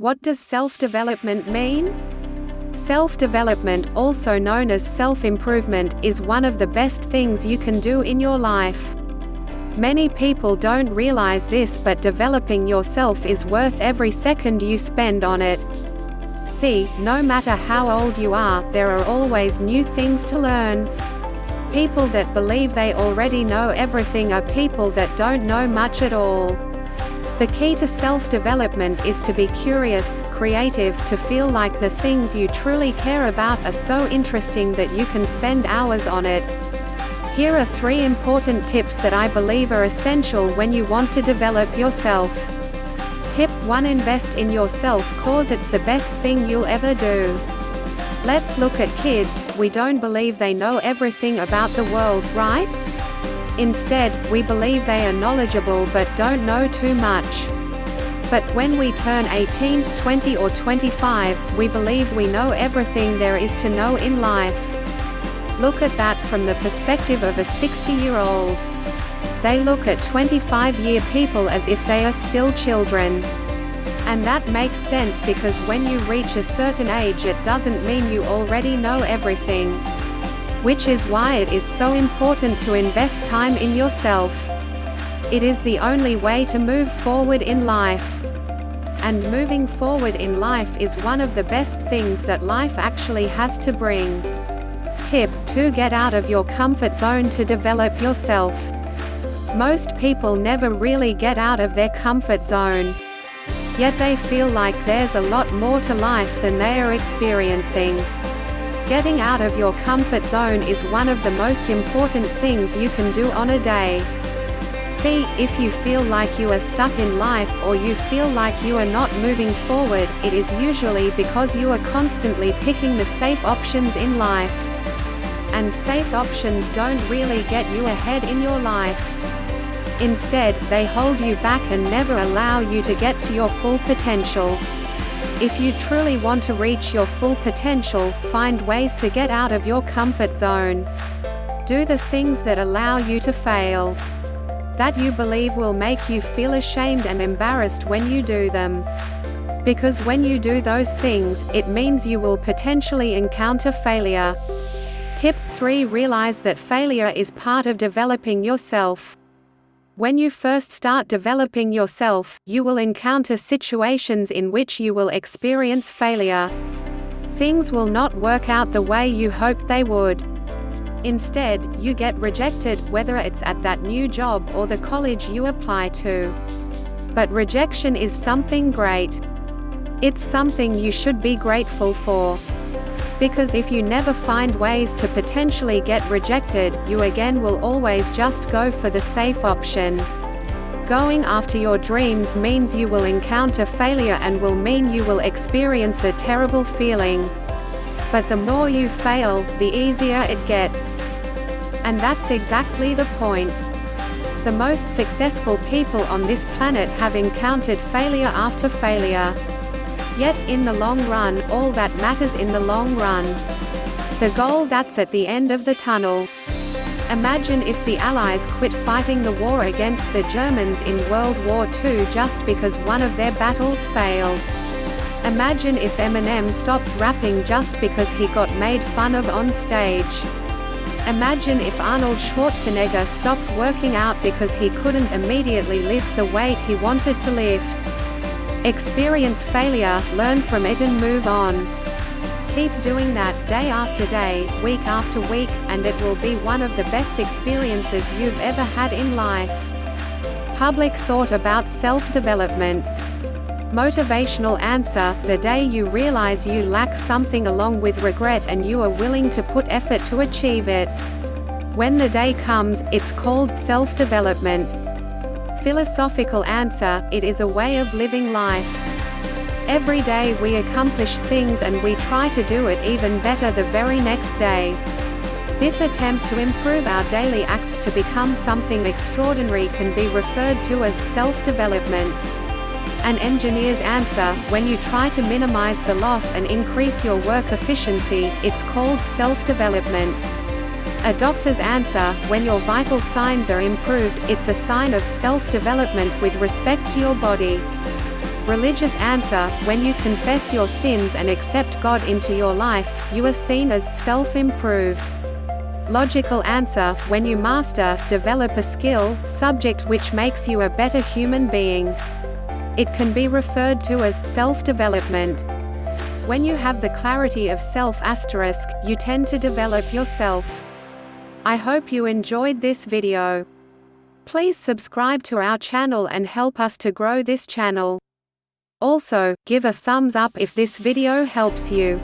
What does self-development mean? Self-development, also known as self-improvement, is one of the best things you can do in your life. Many people don't realize this, but developing yourself is worth every second you spend on it. See, no matter how old you are, there are always new things to learn. People that believe they already know everything are people that don't know much at all. The key to self-development is to be curious, creative, to feel like the things you truly care about are so interesting that you can spend hours on it. Here are 3 important tips that I believe are essential when you want to develop yourself. Tip 1: invest in yourself cause it's the best thing you'll ever do. Let's look at kids. We don't believe they know everything about the world, right? Instead, we believe they are knowledgeable but don't know too much. But when we turn 18, 20 or 25, we believe we know everything there is to know in life. Look at that from the perspective of a 60-year-old. They look at 25-year people as if they are still children. And that makes sense because when you reach a certain age it doesn't mean you already know everything. Which is why it is so important to invest time in yourself. It is the only way to move forward in life. And moving forward in life is one of the best things that life actually has to bring. Tip 2: get out of your comfort zone to develop yourself. Most people never really get out of their comfort zone. Yet they feel like there's a lot more to life than they are experiencing. Getting out of your comfort zone is one of the most important things you can do on a day. See, if you feel like you are stuck in life or you feel like you are not moving forward, it is usually because you are constantly picking the safe options in life. And safe options don't really get you ahead in your life. Instead, they hold you back and never allow you to get to your full potential. If you truly want to reach your full potential, find ways to get out of your comfort zone. Do the things that allow you to fail. That you believe will make you feel ashamed and embarrassed when you do them. Because when you do those things, it means you will potentially encounter failure. Tip 3: realize that failure is part of developing yourself. When you first start developing yourself, you will encounter situations in which you will experience failure. Things will not work out the way you hoped they would. Instead, you get rejected, whether it's at that new job or the college you apply to. But rejection is something great. It's something you should be grateful for. Because if you never find ways to potentially get rejected, you again will always just go for the safe option. Going after your dreams means you will encounter failure and will mean you will experience a terrible feeling. But the more you fail, the easier it gets. And that's exactly the point. The most successful people on this planet have encountered failure after failure. Yet, in the long run, all that matters in the long run. The goal that's at the end of the tunnel. Imagine if the Allies quit fighting the war against the Germans in World War II just because one of their battles failed. Imagine if Eminem stopped rapping just because he got made fun of on stage. Imagine if Arnold Schwarzenegger stopped working out because he couldn't immediately lift the weight he wanted to lift. Experience failure, learn from it and move on. Keep doing that, day after day, week after week, and it will be one of the best experiences you've ever had in life. Public thought about self-development. Motivational answer: the day you realize you lack something along with regret and you are willing to put effort to achieve it. When the day comes, it's called self-development. Philosophical answer: it is a way of living life. Every day we accomplish things and we try to do it even better the very next day. This attempt to improve our daily acts to become something extraordinary can be referred to as self-development. An engineer's answer: when you try to minimize the loss and increase your work efficiency, it's called self-development. A doctor's answer: when your vital signs are improved, it's a sign of self-development with respect to your body. Religious answer: when you confess your sins and accept God into your life, you are seen as self-improved. Logical answer: when you master, develop a skill, subject which makes you a better human being. It can be referred to as self-development. When you have the clarity of self**, you tend to develop yourself. I hope you enjoyed this video. Please subscribe to our channel and help us to grow this channel. Also, give a thumbs up if this video helps you.